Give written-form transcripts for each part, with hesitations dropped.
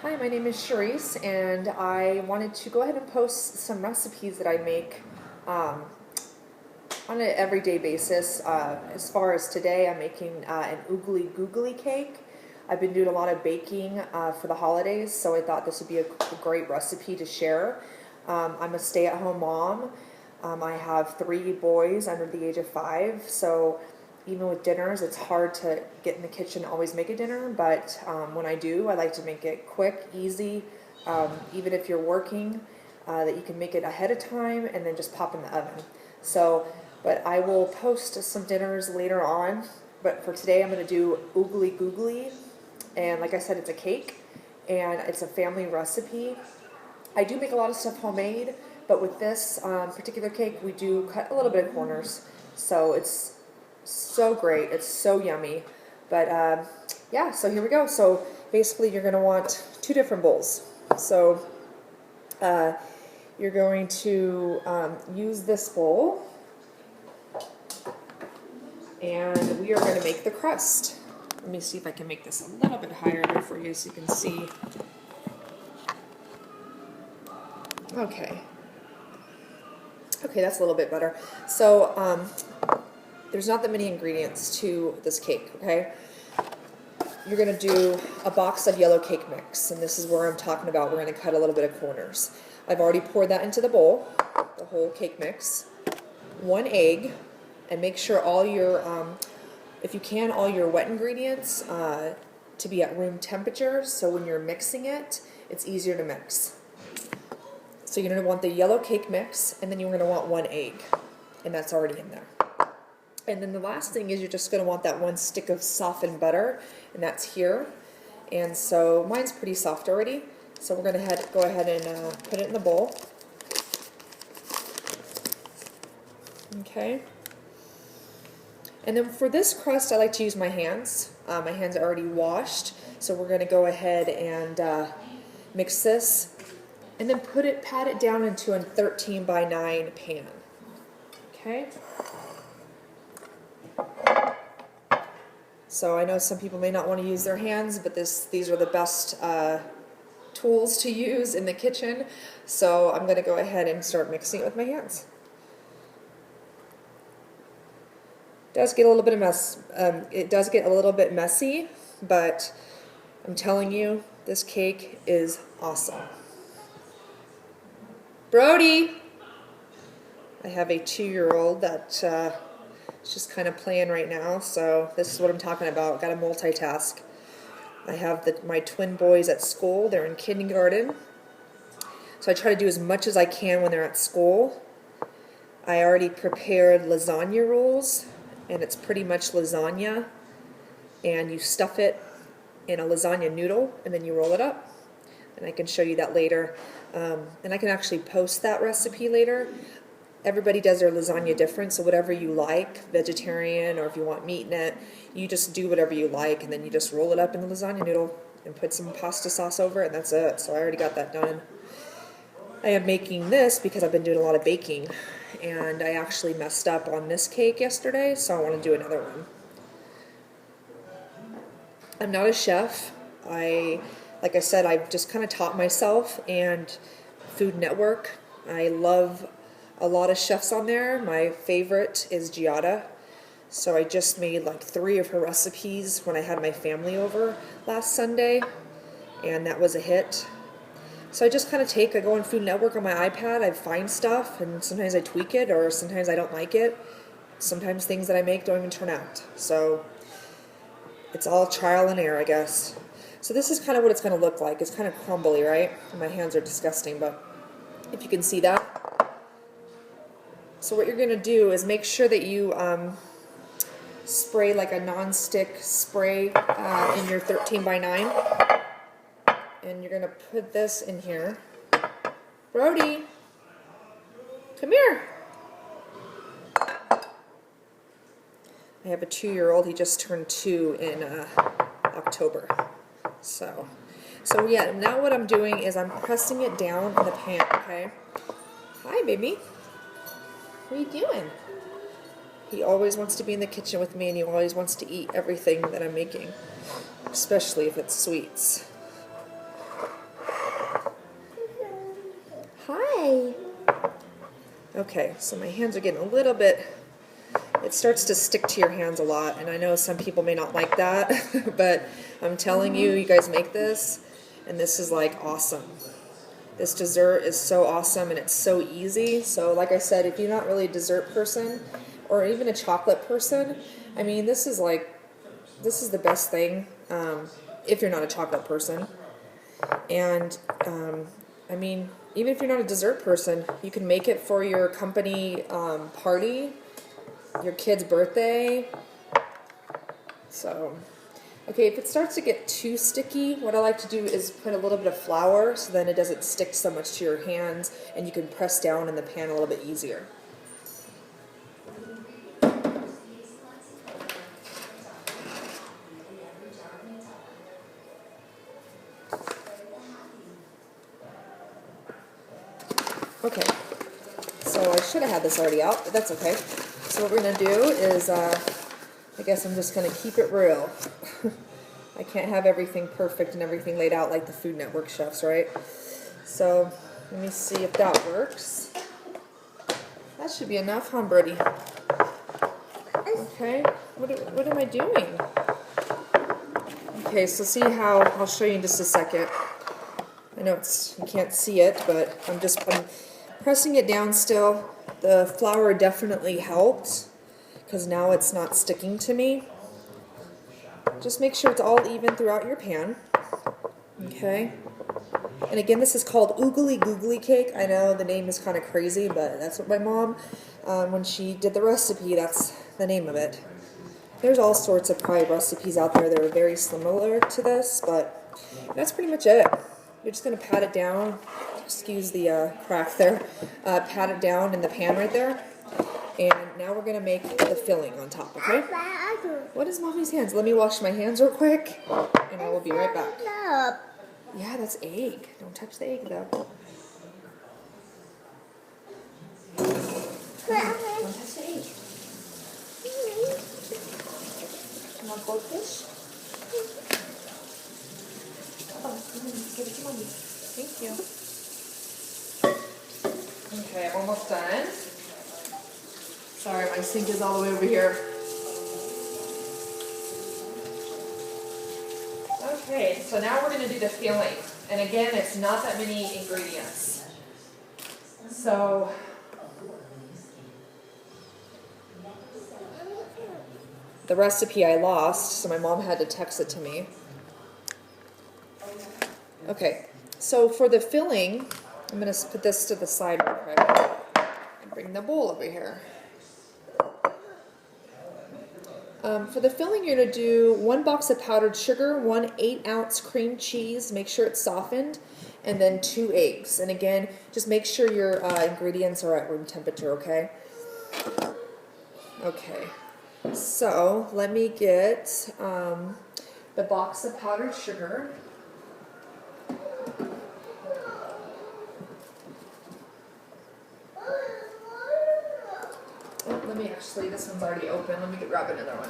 Hi, my name is Charisse, and I wanted to go ahead and post some recipes that I make um, on an everyday basis. As far as today, I'm making an oogly googly cake. I've been doing a lot of baking for the holidays, so I thought this would be a great recipe to share. I'm a stay-at-home mom. I have 3 boys under the age of 5, so even with dinners, it's hard to get in the kitchen and always make a dinner, but when I do, I like to make it quick, easy, even if you're working, that you can make it ahead of time and then just pop in the oven. So, but I will post some dinners later on, but for today I'm going to do oogly googly, and like I said, it's a cake, and it's a family recipe. I do make a lot of stuff homemade, but with this particular cake, we do cut a little bit of corners, so it's so great. It's so yummy. But yeah, so here we go. So basically you're going to want 2 different bowls. So you're going to use this bowl, and we are going to make the crust. Let me see if I can make this a little bit higher there for you so you can see. Okay. Okay, that's a little bit better. So there's not that many ingredients to this cake, okay? You're going to do a box of yellow cake mix, and this is where I'm talking about. We're going to cut a little bit of corners. I've already poured that into the bowl, the whole cake mix. 1 egg, and make sure all your, if you can, all your wet ingredients to be at room temperature, so when you're mixing it, it's easier to mix. So you're going to want the yellow cake mix, and then you're going to want 1 egg, and that's already in there. And then the last thing is you're just going to want that 1 stick of softened butter, and that's here. And so mine's pretty soft already, so we're going to go ahead and put it in the bowl. Okay. And then for this crust, I like to use my hands. My hands are already washed, so we're going to go ahead and mix this, and then pat it down into a 13 by 9 pan. Okay. So I know some people may not want to use their hands, but these are the best tools to use in the kitchen. So I'm going to go ahead and start mixing it with my hands. It does get a little bit of it does get a little bit messy, but I'm telling you, this cake is awesome. Brody! I have a 2-year-old that is just kind of playing right now, so this is what I'm talking about. Got to multitask. I have my twin boys at school. They're in kindergarten, so I try to do as much as I can when they're at school. I already prepared lasagna rolls, and it's pretty much lasagna, and you stuff it in a lasagna noodle, and then you roll it up, and I can show you that later. And I can actually post that recipe later. Everybody does their lasagna different, so whatever you like, vegetarian, or if you want meat in it, you just do whatever you like, and then you just roll it up in the lasagna noodle and put some pasta sauce over it, and that's it. So I already got that done. I am making this because I've been doing a lot of baking, and I actually messed up on this cake yesterday, so I want to do another one. I'm not a chef. Like I said, I've just kind of taught myself, and Food Network. I love a lot of chefs on there. My favorite is Giada. So I just made like 3 of her recipes when I had my family over last Sunday, and that was a hit. So I just kind of I go on Food Network on my iPad, I find stuff, and sometimes I tweak it, or sometimes I don't like it. Sometimes things that I make don't even turn out. So it's all trial and error, I guess. So this is kind of what it's going to look like. It's kind of crumbly, right? And my hands are disgusting, but if you can see that. So what you're going to do is make sure that you spray like a non-stick spray in your 13 by 9. And you're going to put this in here. Brody, come here. I have a 2-year-old. He just turned 2 in October. So yeah, now what I'm doing is I'm pressing it down in the pan, okay? Hi, baby. What are you doing? He always wants to be in the kitchen with me, and he always wants to eat everything that I'm making, especially if it's sweets. Okay, so my hands are getting a little bit, it starts to stick to your hands a lot, and I know some people may not like that, but I'm telling you, you guys make this, and this is like awesome. This dessert is so awesome, and it's so easy. So like I said, if you're not really a dessert person, or even a chocolate person, I mean, this is the best thing, if you're not a chocolate person. And I mean, even if you're not a dessert person, you can make it for your company party, your kid's birthday. So, okay, if it starts to get too sticky, what I like to do is put a little bit of flour so then it doesn't stick so much to your hands, and you can press down in the pan a little bit easier. Okay, so I should have had this already out, but that's okay. So what we're going to do is, I guess I'm just going to keep it real. I can't have everything perfect and everything laid out like the Food Network chefs, right? So let me see if that works. That should be enough, huh, Birdie? Okay, what am I doing? Okay, so see how, I'll show you in just a second. I know you can't see it, but I'm pressing it down still. The flour definitely helped because now it's not sticking to me. Just make sure it's all even throughout your pan. Okay. And again, this is called Oogly Googly Cake. I know the name is kind of crazy, but that's what my mom, when she did the recipe, that's the name of it. There's all sorts of probably recipes out there that are very similar to this, but that's pretty much it. You're just going to pat it down. Excuse the crack there. Pat it down in the pan right there. And now we're going to make the filling on top, okay? What is Mommy's hands? Let me wash my hands real quick, and I will be right back. Yeah, that's egg. Don't touch the egg, though. Don't touch the egg. You want goldfish? Give it to Mommy. Thank you. Okay, I'm almost done. Sorry, my sink is all the way over here. Okay, so now we're going to do the filling. And again, it's not that many ingredients. So, the recipe I lost, so my mom had to text it to me. Okay, so for the filling, I'm going to put this to the side real quick and bring the bowl over here. For the filling, you're going to do 1 box of powdered sugar, 1 8-ounce cream cheese, make sure it's softened, and then 2 eggs. And again, just make sure your ingredients are at room temperature, okay? Okay, so let me get the box of powdered sugar. Oh, let me actually, this one's already open. Let me grab another one.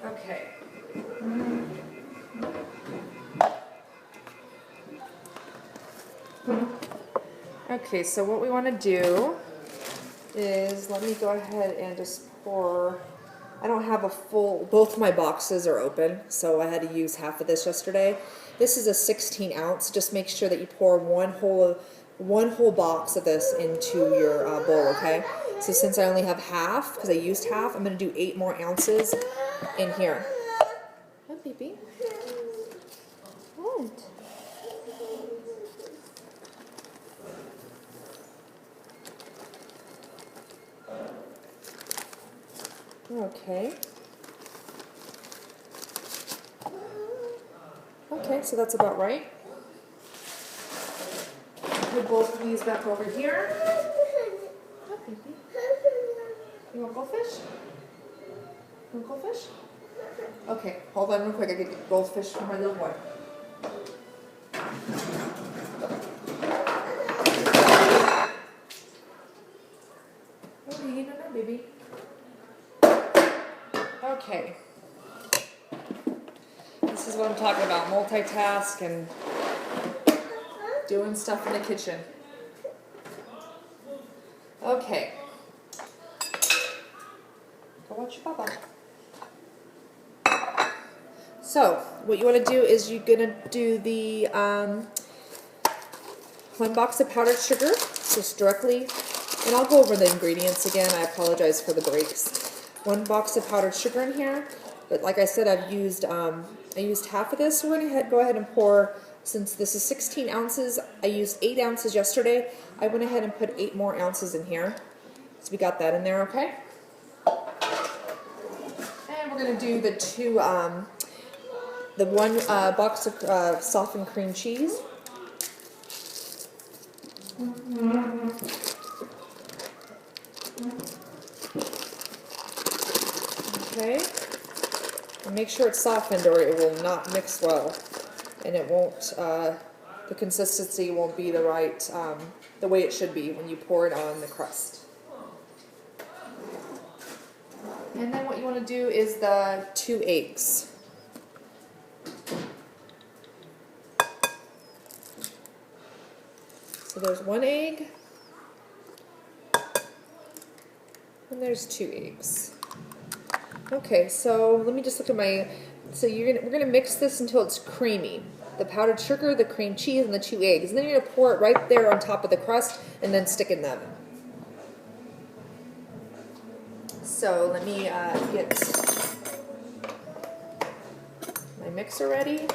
Okay. Okay, so what we want to do is, let me go ahead and just pour. I don't have a full, both my boxes are open, so I had to use half of this yesterday. This is a 16 ounce. Just make sure that you pour one whole box of this into your bowl, okay? So since I only have half, because I used half, I'm going to do 8 more ounces in here. Hi, baby. What? Okay. Okay, so that's about right. Put both of these back over here. Oh, baby. You want goldfish? You want goldfish? Okay, hold on real quick. I get goldfish for my little boy. Okay, no, baby. Okay, is what I'm talking about. Multitask and doing stuff in the kitchen. Okay. Go watch your papa. So, what you want to do is you're going to do the 1 box of powdered sugar, just directly, and I'll go over the ingredients again. I apologize for the breaks. 1 box of powdered sugar in here, but like I said, I used half of this. So we're going to go ahead and pour, since this is 16 ounces, I used 8 ounces yesterday. I went ahead and put 8 more ounces in here. So we got that in there, okay? And we're going to do the 1 box of softened cream cheese. Okay, and make sure it's softened or it will not mix well, and it won't, the consistency won't be the right, the way it should be when you pour it on the crust. And then what you want to do is the 2 eggs. So there's 1 egg, and there's 2 eggs. Okay, so let me just look at my, so we're gonna mix this until it's creamy. The powdered sugar, the cream cheese, and the 2 eggs. And then you're gonna pour it right there on top of the crust and then stick it in the oven. So let me get my mixer ready.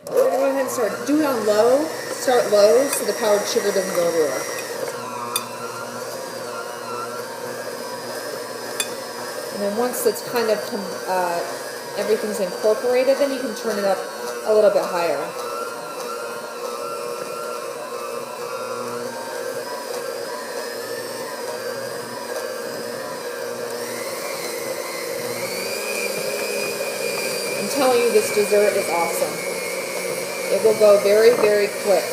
We're gonna go ahead and do it on low, start low so the powdered sugar doesn't go everywhere. And then once it's kind of, everything's incorporated, then you can turn it up a little bit higher. I'm telling you, this dessert is awesome. It will go very, very quick.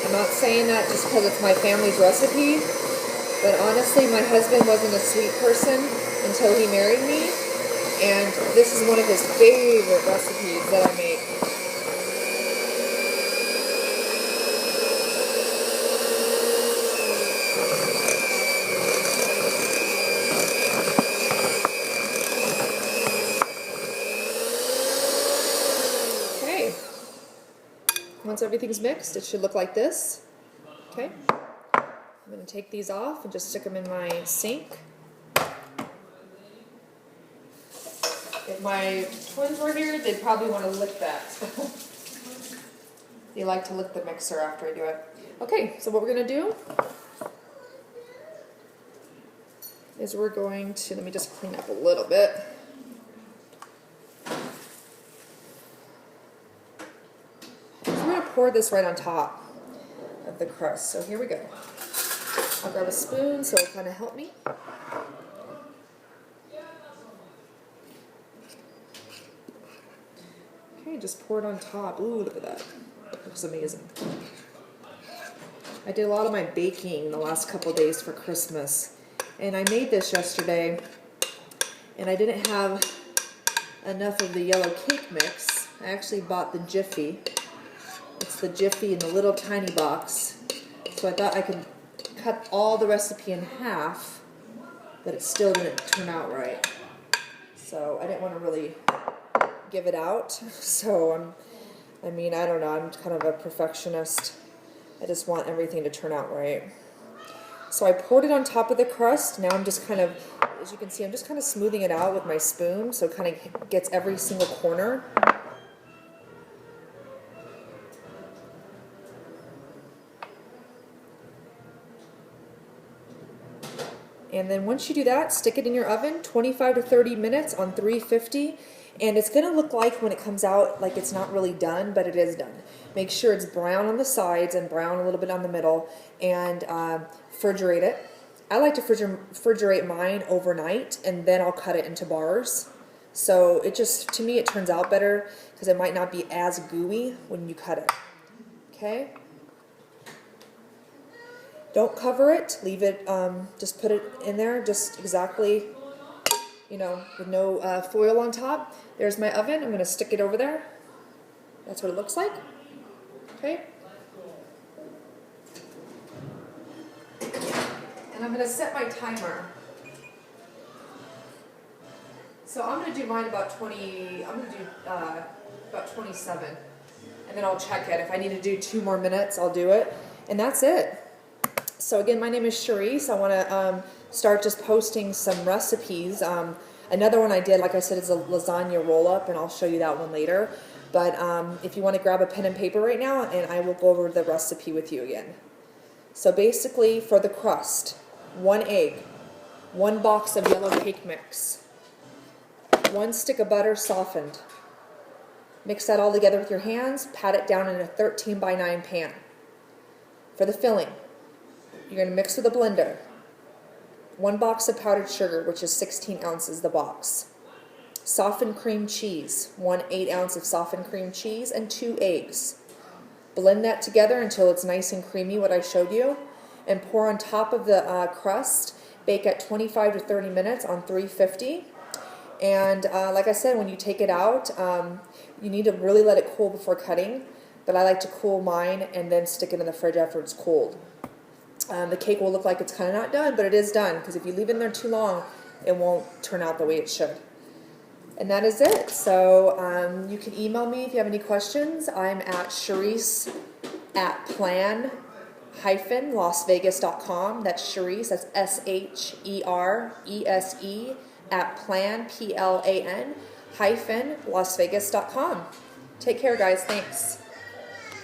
I'm not saying that just because it's my family's recipe, but honestly, my husband wasn't a sweet person until he married me, and this is one of his favorite recipes that I make. Okay, once everything's mixed, it should look like this. Okay, I'm going to take these off and just stick them in my sink. If my twins were here, they'd probably want to lick that. They like to lick the mixer after I do it. Okay, so what we're going to do is we're going to, let me just clean up a little bit. So we're going to pour this right on top of the crust. So here we go. I'll grab a spoon so it'll kind of help me. Okay, just pour it on top. Ooh, look at that. Looks amazing. I did a lot of my baking the last couple days for Christmas. And I made this yesterday, and I didn't have enough of the yellow cake mix. I actually bought the Jiffy. It's the Jiffy in the little tiny box. So I thought I could cut all the recipe in half, but it still didn't turn out right. So I didn't want to really give it out. So I don't know, I'm kind of a perfectionist. I just want everything to turn out right. So I poured it on top of the crust. Now I'm just kind of, as you can see, I'm just kind of smoothing it out with my spoon so it kind of gets every single corner. And then once you do that, stick it in your oven, 25 to 30 minutes on 350. And it's going to look like when it comes out like it's not really done, but it is done. Make sure it's brown on the sides and brown a little bit on the middle, and refrigerate it. I like to refrigerate mine overnight, and then I'll cut it into bars. So it just, to me, it turns out better because it might not be as gooey when you cut it. Okay? Don't cover it. Leave it, just put it in there just exactly you know, with no foil on top. There's my oven. I'm going to stick it over there. That's what it looks like. Okay. And I'm going to set my timer. So I'm going to do mine about 20, I'm going to do about 27. And then I'll check it. If I need to do 2 more minutes, I'll do it. And that's it. So again, my name is Charisse. I want to start just posting some recipes. Another one I did, like I said, is a lasagna roll-up, and I'll show you that one later. But if you want to grab a pen and paper right now, and I will go over the recipe with you again. So basically, for the crust, 1 egg, 1 box of yellow cake mix, 1 stick of butter softened. Mix that all together with your hands, pat it down in a 13 by 9 pan. For the filling, you're going to mix with a blender. 1 box of powdered sugar, which is 16 ounces the box. Softened cream cheese, 1 8-ounce of softened cream cheese, and 2 eggs. Blend that together until it's nice and creamy, what I showed you, and pour on top of the crust. Bake at 25 to 30 minutes on 350. And like I said, when you take it out, you need to really let it cool before cutting, but I like to cool mine and then stick it in the fridge after it's cold. The cake will look like it's kind of not done, but it is done, because if you leave it in there too long, it won't turn out the way it should. And that is it. So you can email me if you have any questions. I'm at Charisse@plan-lasvegas.com. That's Charisse, that's SHERESE @plan, PLAN, -lasvegas.com. Take care, guys. Thanks.